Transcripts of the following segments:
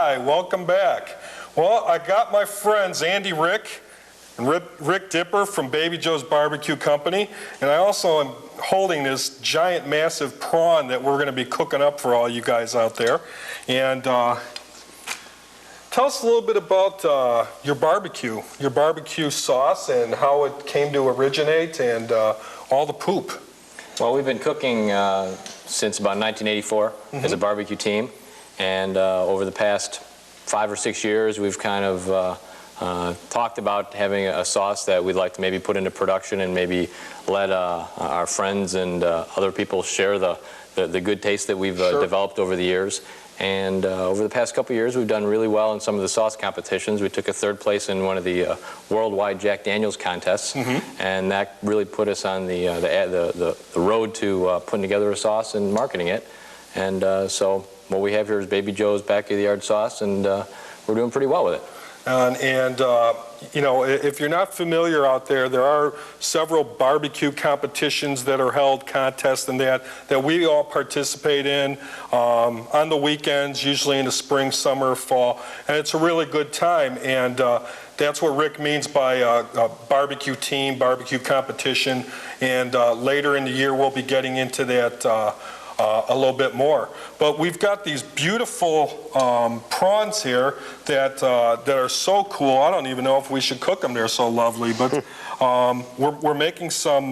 Hi, welcome back. Well, I got my friends Andy Rick and Rick Dipper from Baby Joe's Barbecue Company, and I also am holding this giant, massive prawn that we're going to be cooking up for all you guys out there. And tell us a little bit about your barbecue sauce and how it came to originate and all the poop. Well, we've been cooking since about 1984 as a barbecue team, and over the past 5 or 6 years we've kind of talked about having a sauce that we'd like to maybe put into production and maybe let our friends and other people share the good taste that we've developed over the years. And over the past couple of years, we've done really well in some of the sauce competitions. We took a 3rd place in one of the worldwide Jack Daniel's contests, and that really put us on the road to putting together a sauce and marketing it. And so what we have here is Baby Joe's back-of-the-yard sauce, and we're doing pretty well with it. You know, if you're not familiar out there, there are several barbecue competitions that are held, contests and that we all participate in on the weekends, usually in the spring, summer, fall, and it's a really good time. And that's what Rick means by a barbecue team, barbecue competition. And later in the year, we'll be getting into that a little bit more. But we've got these beautiful prawns here that are so cool. I don't even know if we should cook them. They're so lovely. But we're making some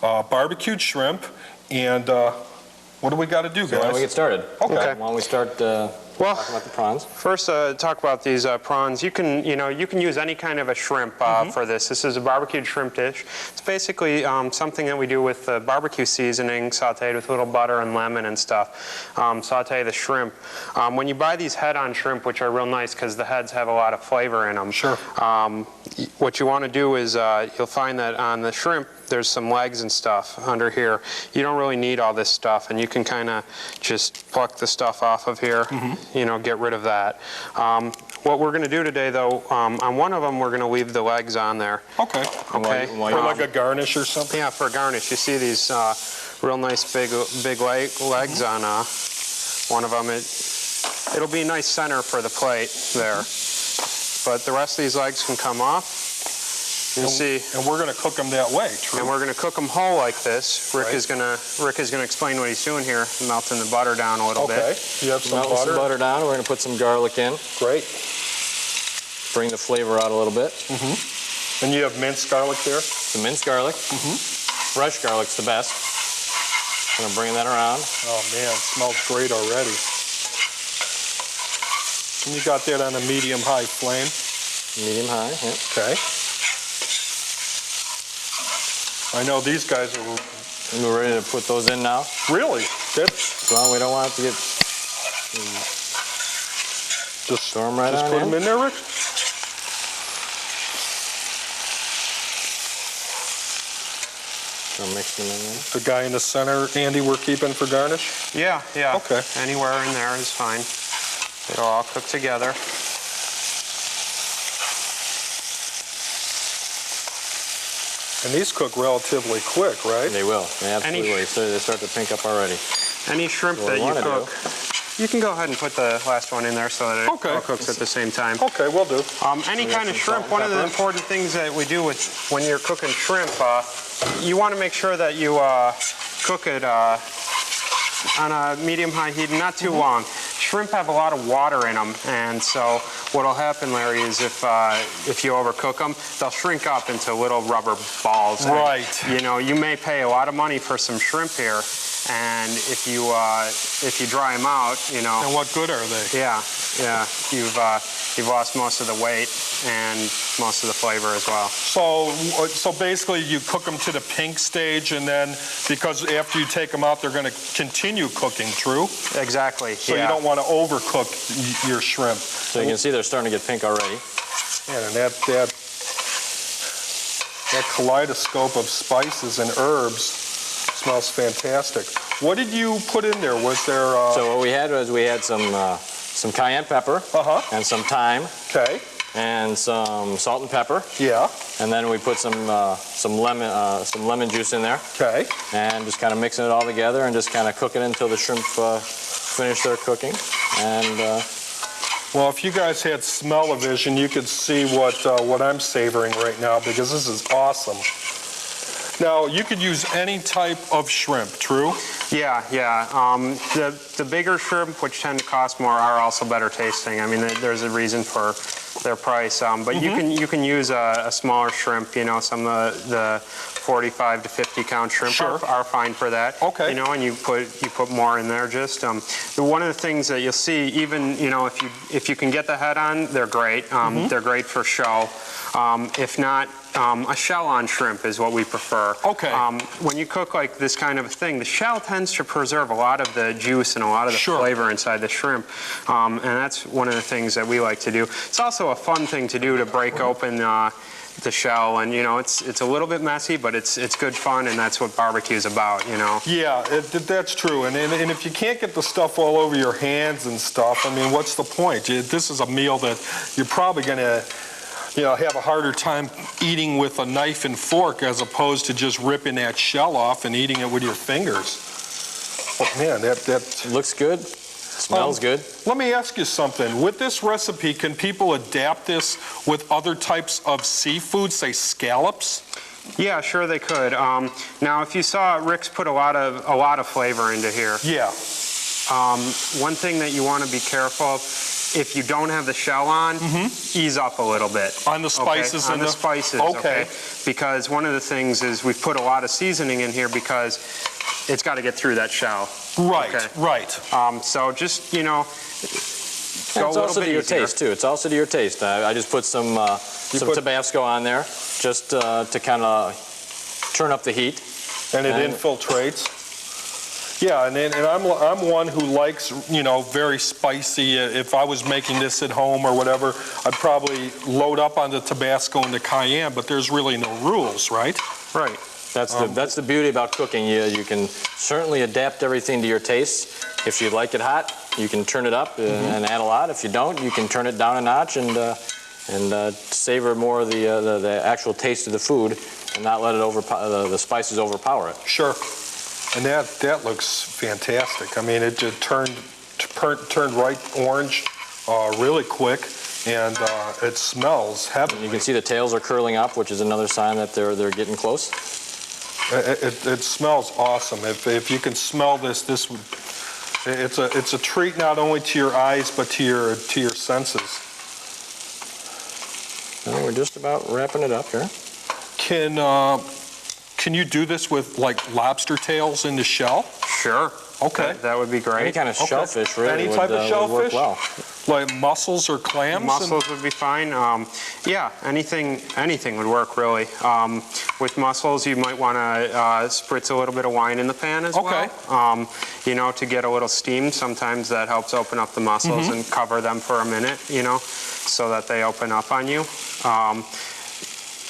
barbecued shrimp. And what do we got to do, guys? So why don't we get started? Okay. Why don't we start talking about the prawns? First, talk about these prawns. You can use any kind of a shrimp for this. This is a barbecued shrimp dish. It's basically something that we do with barbecue seasoning, sautéed with a little butter and lemon and stuff. Sauté the shrimp. When you buy these head-on shrimp, which are real nice because the heads have a lot of flavor in them. Sure. What you want to do is you'll find that on the shrimp there's some legs and stuff under here. You don't really need all this stuff, and you can kind of just pluck the stuff off of here. You know, get rid of that. What we're going to do today, though, on one of them, we're going to leave the legs on there. Okay. Okay. For like a garnish or something? Yeah, for a garnish. You see these real nice big legs on one of them. It'll be a nice center for the plate there. But the rest of these legs can come off. You see. And we're going to cook them that way, true? And we're going to cook them whole like this. Rick is going to explain what he's doing here, melting the butter down a little bit. Okay. You have some butter? Some butter down. We're going to put some garlic in. Great. Bring the flavor out a little bit. And you have minced garlic there? Some minced garlic. Fresh garlic's the best. Going to bring that around. Oh man, it smells great already. And you got that on a medium-high flame? Medium-high, yeah. Okay. I know these guys are... And we're ready to put those in now. Really? Well, we don't want it to get... Just storm right on Just put them in there, Rick? I'll mix them in there. The guy in the center, Andy, we're keeping for garnish? Yeah. Okay. Anywhere in there is fine. It'll all cook together. And these cook relatively quick, right? They will. They absolutely. So they start to pink up already. Any shrimp that you cook, you can go ahead and put the last one in there so that it all cooks at the same time. Okay, we'll do. Any kind of shrimp, one of the important things that we do when you're cooking shrimp, you want to make sure that you cook it on a medium-high heat, not too long. Shrimp have a lot of water in them, and so what'll happen, Larry, is if you overcook them, they'll shrink up into little rubber balls. Right. And, you know, you may pay a lot of money for some shrimp here, and if you dry them out, you know. And what good are they? Yeah. You've lost most of the weight and most of the flavor as well. So basically you cook them to the pink stage, and then because after you take them out, they're going to continue cooking, true? Exactly. So you don't want to overcook your shrimp. So you can see they're starting to get pink already. And that kaleidoscope of spices and herbs smells fantastic. What did you put in there? Was there... So what we had was some cayenne pepper and some thyme. Okay. And some salt and pepper. Yeah. And then we put some lemon juice in there. Okay. And just kind of mixing it all together and just kind of cook it until the shrimp finish their cooking. And Well, if you guys had smell-o-vision, you could see what I'm savoring right now, because this is awesome. Now, you could use any type of shrimp, true? Yeah. The bigger shrimp, which tend to cost more, are also better tasting. I mean, there's a reason for their price. But you can use a smaller shrimp. You know, some of the 45 to 50 count shrimp are fine for that. Okay. You know, and you put more in there. Just one of the things that you'll see, even if you can get the head on, they're great. They're great for shell. If not, a shell-on shrimp is what we prefer. Okay. When you cook like this kind of a thing, the shell tends to preserve a lot of the juice and a lot of the flavor inside the shrimp, and that's one of the things that we like to do. It's also a fun thing to do, to break open the shell, and it's a little bit messy, but it's good fun, and that's what barbecue is about. Yeah, that's true. And if you can't get the stuff all over your hands and stuff, I mean, what's the point? This is a meal that you're probably going to have a harder time eating with a knife and fork, as opposed to just ripping that shell off and eating it with your fingers. Oh man, that Looks good. Smells good. Let me ask you something. With this recipe, can people adapt this with other types of seafood, say scallops? Yeah, sure they could. Now, if you saw, Rick's put a lot of flavor into here. Yeah. One thing that you want to be careful of, if you don't have the shell on, ease up a little bit. On the spices? Okay? On the spices, okay? Because one of the things is we've put a lot of seasoning in here because it's got to get through that shell. Right, okay? right. So just, go a little It's also bit to your easier. taste, too. It's also to your taste. I just put some Tabasco on there just to kind of turn up the heat. And it infiltrates. Yeah, and I'm one who likes, very spicy. If I was making this at home or whatever, I'd probably load up on the Tabasco and the cayenne, but there's really no rules, right? Right. That's the beauty about cooking. You can certainly adapt everything to your taste. If you like it hot, you can turn it up and add a lot. If you don't, you can turn it down a notch and savor more of the actual taste of the food and not let it the spices overpower it. Sure. And that looks fantastic. I mean, it just turned right orange really quick, and it smells heavenly. You can see the tails are curling up, which is another sign that they're getting close. It smells awesome. If you can smell this would, it's a treat not only to your eyes but to your senses. Well, we're just about wrapping it up here. Can you do this with like lobster tails in the shell? Sure. Okay. That would be great. Any kind of shellfish really Any would, type of would shellfish? work well. Like mussels or clams? Mussels would be fine. Yeah, anything would work really. With mussels, you might want to spritz a little bit of wine in the pan as well. To get a little steam. Sometimes that helps open up the mussels and cover them for a minute, so that they open up on you.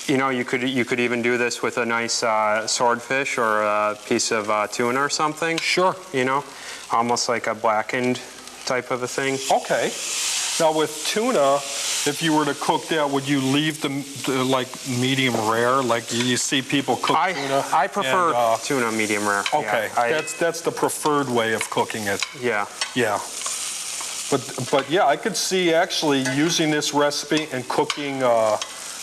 You could even do this with a nice swordfish or a piece of tuna or something. Sure. Almost like a blackened type of a thing. Okay. Now with tuna, if you were to cook that, would you leave the like medium rare? Like you see people cook tuna. I prefer tuna medium rare. Okay. Yeah, that's the preferred way of cooking it. Yeah. Yeah. But yeah, I could see actually using this recipe and cooking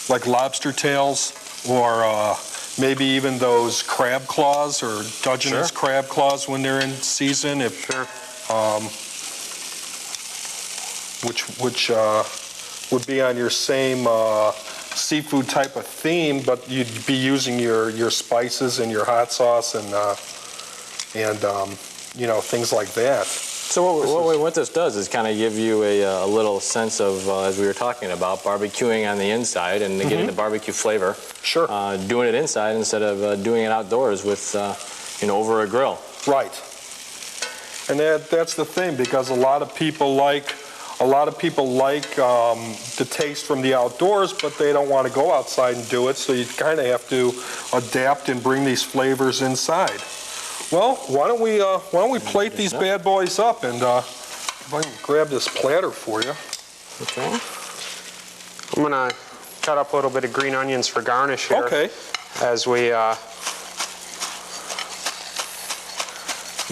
like lobster tails or maybe even those crab claws or Dungeness crab claws when they're in season. Which would be on your same seafood type of theme, but you'd be using your spices and your hot sauce and things like that. So what this does is kind of give you a little sense of, as we were talking about, barbecuing on the inside and getting the barbecue flavor. Sure. Doing it inside instead of doing it outdoors with, over a grill. Right. And that's the thing, because a lot of people like the taste from the outdoors, but they don't want to go outside and do it, so you kind of have to adapt and bring these flavors inside. Well, why don't we plate these bad boys up, and if I can grab this platter for you. Okay. I'm gonna cut up a little bit of green onions for garnish here. Okay. As we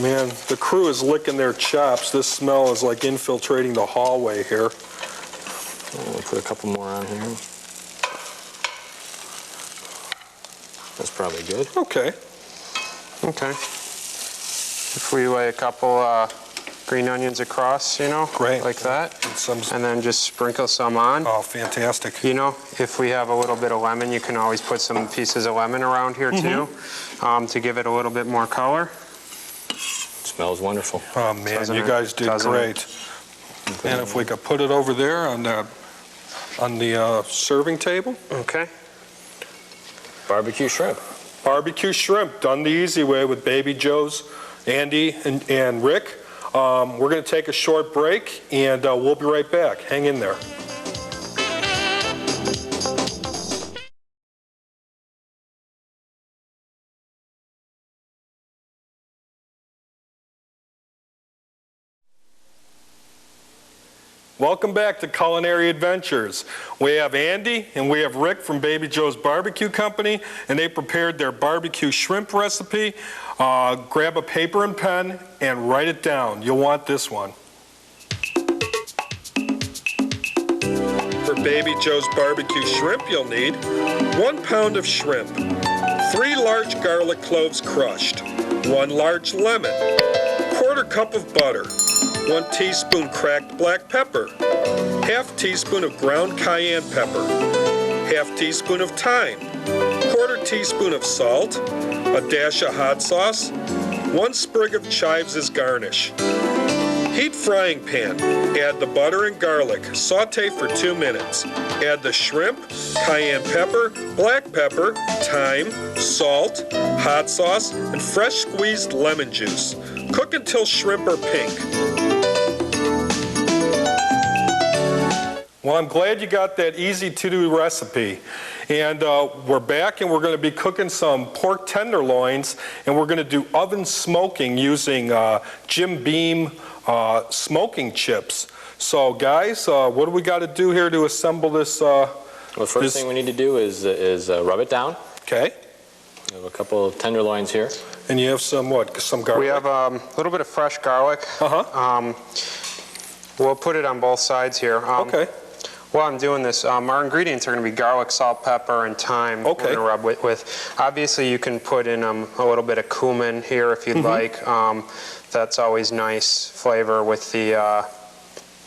Man, the crew is licking their chops. This smell is like infiltrating the hallway here. I'll put a couple more on here. That's probably good. Okay. Okay. If we lay a couple green onions across, you know, Great. like that, and then just sprinkle some on. Oh, fantastic. You know, if we have a little bit of lemon, you can always put some pieces of lemon around here too, to give it a little bit more color. Smells wonderful. Oh man, Doesn't you it? guys did Doesn't great. And if we could put it over there on the serving table. Okay. Barbecue shrimp. Barbecue shrimp, done the easy way with Baby Joe's, Andy and Rick. We're going to take a short break, and we'll be right back. Hang in there. Welcome back to Culinary Adventures. We have Andy and we have Rick from Baby Joe's Barbecue Company, and they prepared their barbecue shrimp recipe. Grab a paper and pen and write it down. You'll want this one. For Baby Joe's Barbecue Shrimp, you'll need 1 pound of shrimp, 3 large garlic cloves crushed, 1 large lemon, 1/4 cup of butter, 1 teaspoon cracked black pepper, 1/2 teaspoon of ground cayenne pepper, 1/2 teaspoon of thyme, 1/4 teaspoon of salt, a dash of hot sauce, 1 sprig of chives as garnish. Heat frying pan, add the butter and garlic, saute for 2 minutes. Add the shrimp, cayenne pepper, black pepper, thyme, salt, hot sauce, and fresh squeezed lemon juice. Cook until shrimp are pink. Well, I'm glad you got that easy-to-do recipe. And we're back, and we're going to be cooking some pork tenderloins, and we're going to do oven smoking using Jim Beam smoking chips. So, guys, what do we got to do here to assemble this? Well, the first thing we need to do is rub it down. Okay. We have a couple of tenderloins here. And you have some what? Some garlic? We have a little bit of fresh garlic. We'll put it on both sides here. Okay. While I'm doing this, our ingredients are going to be garlic, salt, pepper, and thyme. Okay. We're going to rub with. Obviously, you can put in a little bit of cumin here if you'd like. That's always nice flavor with the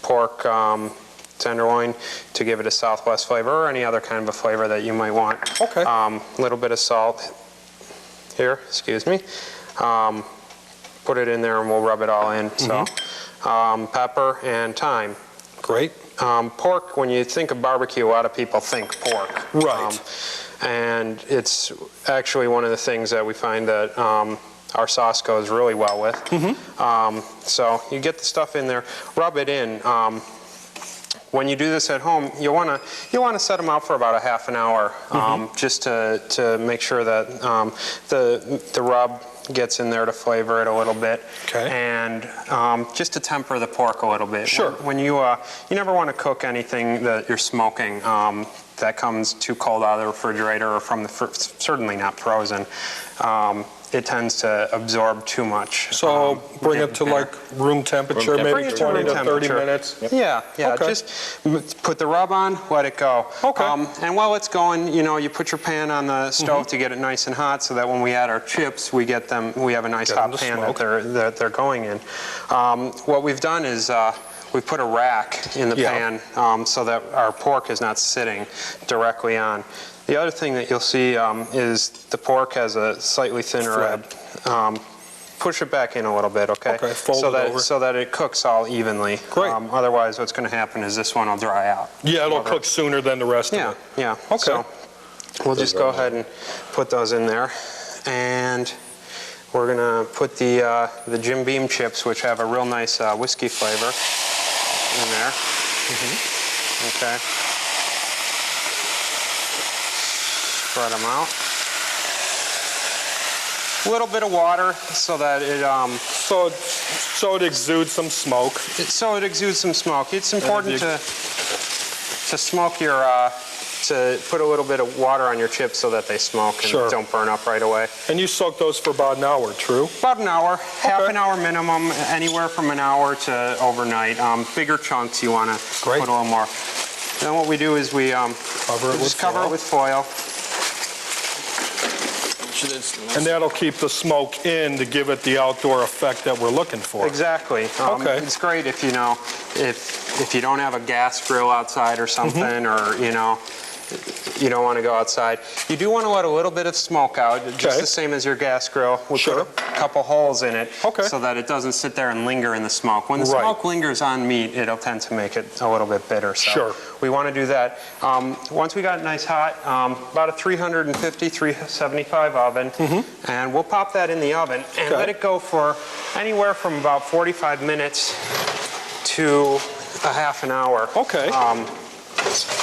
pork tenderloin to give it a Southwest flavor or any other kind of a flavor that you might want. Okay. A little bit of salt here, excuse me. Put it in there and we'll rub it all in. So, pepper and thyme. Great. Pork, when you think of barbecue, a lot of people think pork. Right. And it's actually one of the things that we find that our sauce goes really well with. So you get the stuff in there, rub it in. When you do this at home, you want to set them out for about a half an hour, just to make sure that the rub gets in there to flavor it a little bit, and just to temper the pork a little bit. Sure. When you never want to cook anything that you're smoking that comes too cold out of the refrigerator or from the certainly not frozen. It tends to absorb too much. So bring it to like room temperature, maybe 20 to 30 minutes. Yeah, Okay. just put the rub on, let it go. Okay. And while it's going, you put your pan on the stove to get it nice and hot, so that when we add our chips, we have a nice Get hot them to pan smoke. that they're going in. What we've done is we've put a rack in the pan so that our pork is not sitting directly on. The other thing that you'll see is the pork has a slightly thinner head. Push it back in a little bit, okay? Okay, fold it over. So that it cooks all evenly. Great. Otherwise, what's going to happen is this one will dry out. Yeah, it'll cook sooner than the rest of it. Yeah. Okay. So we'll just go ahead and put those in there. And we're going to put the Jim Beam chips, which have a real nice whiskey flavor, in there. Okay. Spread them out. A little bit of water so that it So it exudes some smoke. so it exudes some smoke. It's important to smoke your to put a little bit of water on your chips so that they smoke and Sure. don't burn up right away. And you soak those for about an hour, true? About an hour, half an hour minimum, anywhere from an hour to overnight. Bigger chunks you want to Great. put a little more. Then what we do is we Cover it with cover foil. it with foil. And that'll keep the smoke in to give it the outdoor effect that we're looking for. Exactly. Okay. It's great if, you know, if you don't have a gas grill outside or something, or, you know, you don't want to go outside. You do want to let a little bit of smoke out, just the same as your gas grill. We'll put a couple holes in it so that it doesn't sit there and linger in the smoke. When the smoke lingers on meat, it'll tend to make it a little bit bitter. So we want to do that. Once we got it nice hot, about a 350, 375 oven, and we'll pop that in the oven and let it go for anywhere from about 45 minutes to a half an hour. Okay.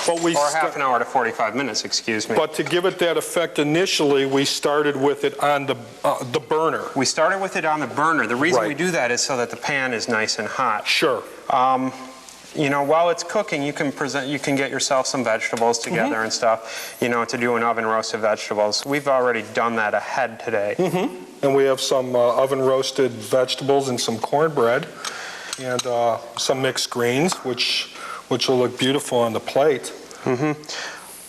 But we or half an hour to 45 minutes, excuse me. But to give it that effect initially, we started with it on the burner. We started with it on the burner. The reason we do that is so that the pan is nice and hot. Sure. You know, while it's cooking, you can get yourself some vegetables together and stuff, you know, to do an oven roasted vegetables. We've already done that ahead today. And we have some oven roasted vegetables and some cornbread and some mixed greens, which will look beautiful on the plate. You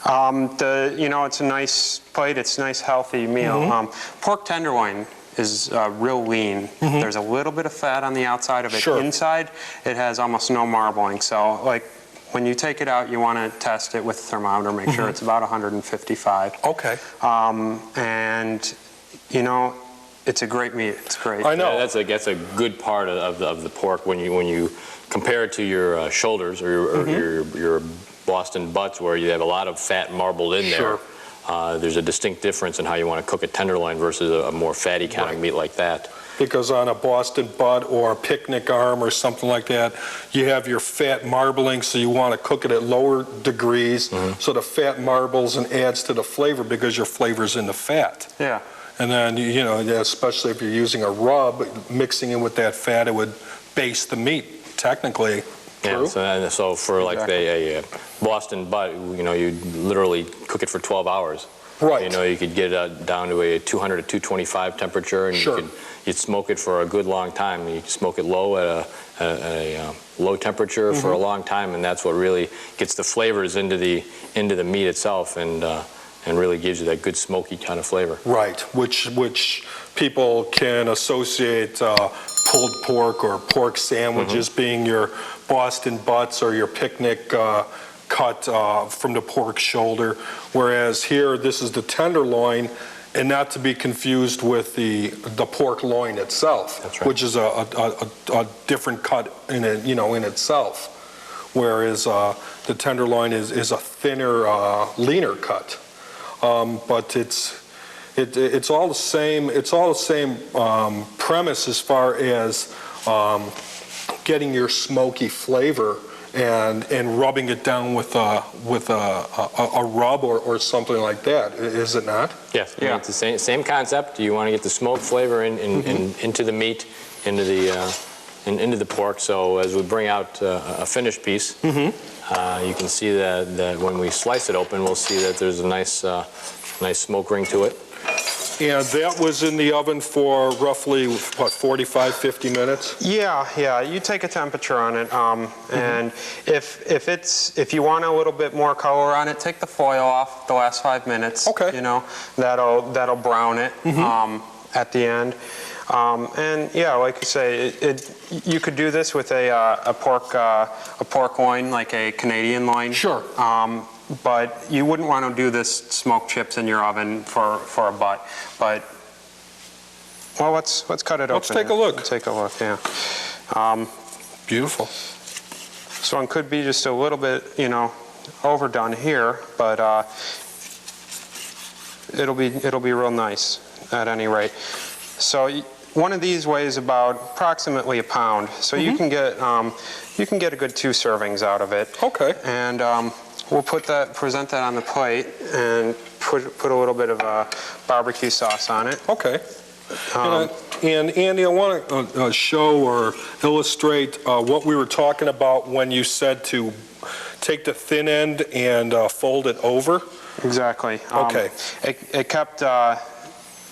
know, it's a nice plate. It's a nice, healthy meal. Pork tenderloin is real lean. There's a little bit of fat on the outside of it. Inside, it has almost no marbling. So, like, when you take it out, you want to test it with a thermometer, make sure it's about 155. Okay. And, you know, it's a great meat. It's great. I know. Yeah, that's a good part of the pork when you compare it to your shoulders or your Boston butts, where you have a lot of fat marbled in there. There's a distinct difference in how you want to cook a tenderloin versus a more fatty kind of meat like that. Because on a Boston butt or a picnic arm or something like that, you have your fat marbling, so you want to cook it at lower degrees so the fat marbles and adds to the flavor because your flavor's in the fat. Yeah. And then, you know, especially if you're using a rub, mixing in with that fat, it would baste the meat, technically. Yeah, so for like a Boston butt, you know, you literally cook it for 12 hours. Right. You know, you could get it down to a 200 to 225 temperature, and you'd smoke it for a good long time. You smoke it low at a low temperature for a long time, and that's what really gets the flavors into the meat itself, and really gives you that good smoky kind of flavor. Right, which people can associate pulled pork or pork sandwiches being your Boston butts or your picnic cut from the pork shoulder, whereas here this is the tenderloin, and not to be confused with the pork loin itself, which is a different cut in it, you know, in itself, whereas the tenderloin is a thinner, leaner cut. But it's all the same. It's all the same premise as far as getting your smoky flavor and rubbing it down with a rub or something like that. Is it not? Yes. Yeah. It's the same concept. You want to get the smoke flavor into the meat, into the pork. So as we bring out a finished piece, you can see that when we slice it open, we'll see that there's a nice smoke ring to it. And that was in the oven for roughly, what, 45, 50 minutes? Yeah. You take a temperature on it, and if you want a little bit more color on it, take the foil off the last 5 minutes. Okay. You know, that'll brown it at the end. And yeah, like you say, you could do this with a pork loin, like a Canadian loin. Sure. But you wouldn't want to do this smoked chips in your oven for a butt. But well, let's cut it open. Let's take a look. Let's take a look. Yeah. Beautiful. This one could be just a little bit, you know, overdone here, but it'll be real nice at any rate. So one of these weighs about approximately a pound. So you can get a good 2 servings out of it. Okay. And we'll present that on the plate and put a little bit of barbecue sauce on it. Okay. And Andy, I want to show or illustrate what we were talking about when you said to take the thin end and fold it over. Exactly. Okay. It kept,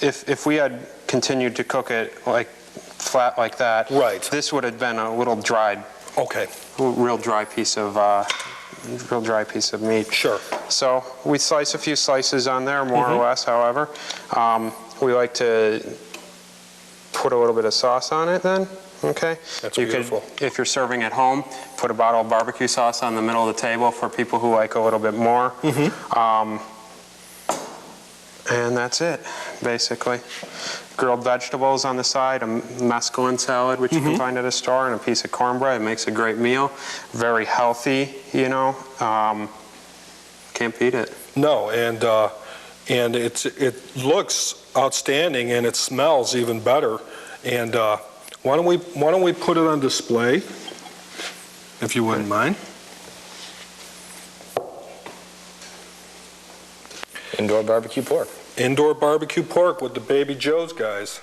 if we had continued to cook it like flat like that, this would have been a little dried. Okay. Real dry piece of real dry piece of meat. Sure. So we slice a few slices on there, more or less, however. We like to put a little bit of sauce on it then, okay? That's you beautiful. Could, if you're serving at home, put a bottle of barbecue sauce on the middle of the table for people who like a little bit more. And that's it, basically. Grilled vegetables on the side, a mesclun salad, which you can find at a store, and a piece of cornbread. It makes a great meal. Very healthy, you know. Can't beat it. No, and it looks outstanding, and it smells even better. And why don't we put it on display, if you wouldn't mind? Indoor barbecue pork. Indoor barbecue pork with the Baby Joe's guys.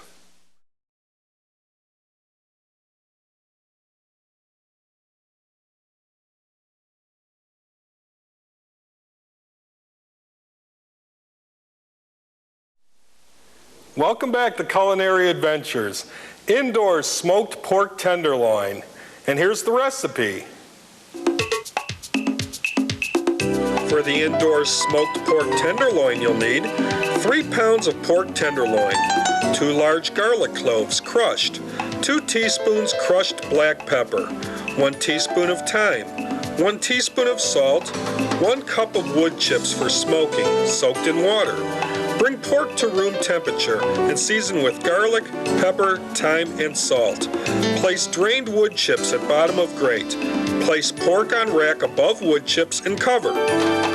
Welcome back to Culinary Adventures. Indoor smoked pork tenderloin. And here's the recipe. For the indoor smoked pork tenderloin, you'll need 3 pounds of pork tenderloin, 2 large garlic cloves crushed, 2 teaspoons crushed black pepper, 1 teaspoon of thyme, 1 teaspoon of salt, 1 cup of wood chips for smoking, soaked in water. Bring pork to room temperature and season with garlic, pepper, thyme, and salt. Place drained wood chips at bottom of grate. Place pork on rack above wood chips and cover.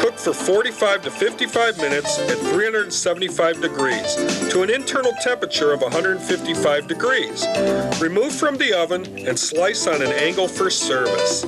Cook for 45 to 55 minutes at 375 degrees to an internal temperature of 155 degrees. Remove from the oven and slice on an angle for service.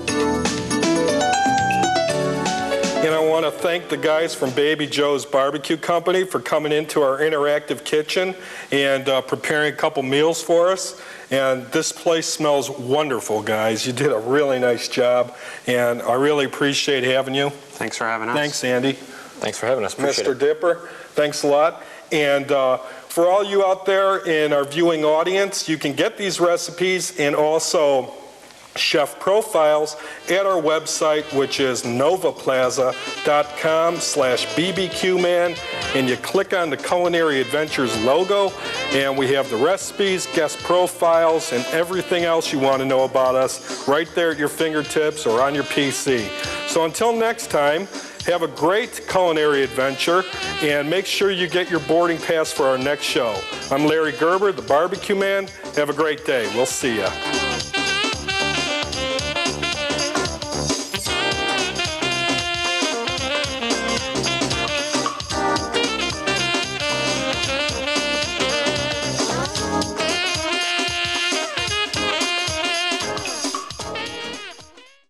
And I want to thank the guys from Baby Joe's Barbecue Company for coming into our interactive kitchen and preparing a couple meals for us. And this place smells wonderful, guys. You did a really nice job, and I really appreciate having you. Thanks for having us. Thanks, Andy. Thanks for having us. Appreciate Mr. it. Dipper, thanks a lot. And for all you out there in our viewing audience, you can get these recipes and also chef profiles at our website, which is novaplaza.com/bbqman, and you click on the Culinary Adventures logo, and we have the recipes, guest profiles, and everything else you want to know about us right there at your fingertips or on your PC. So until next time, have a great culinary adventure, and make sure you get your boarding pass for our next show. I'm Larry Gerber, the Barbecue Man. Have a great day. We'll see ya.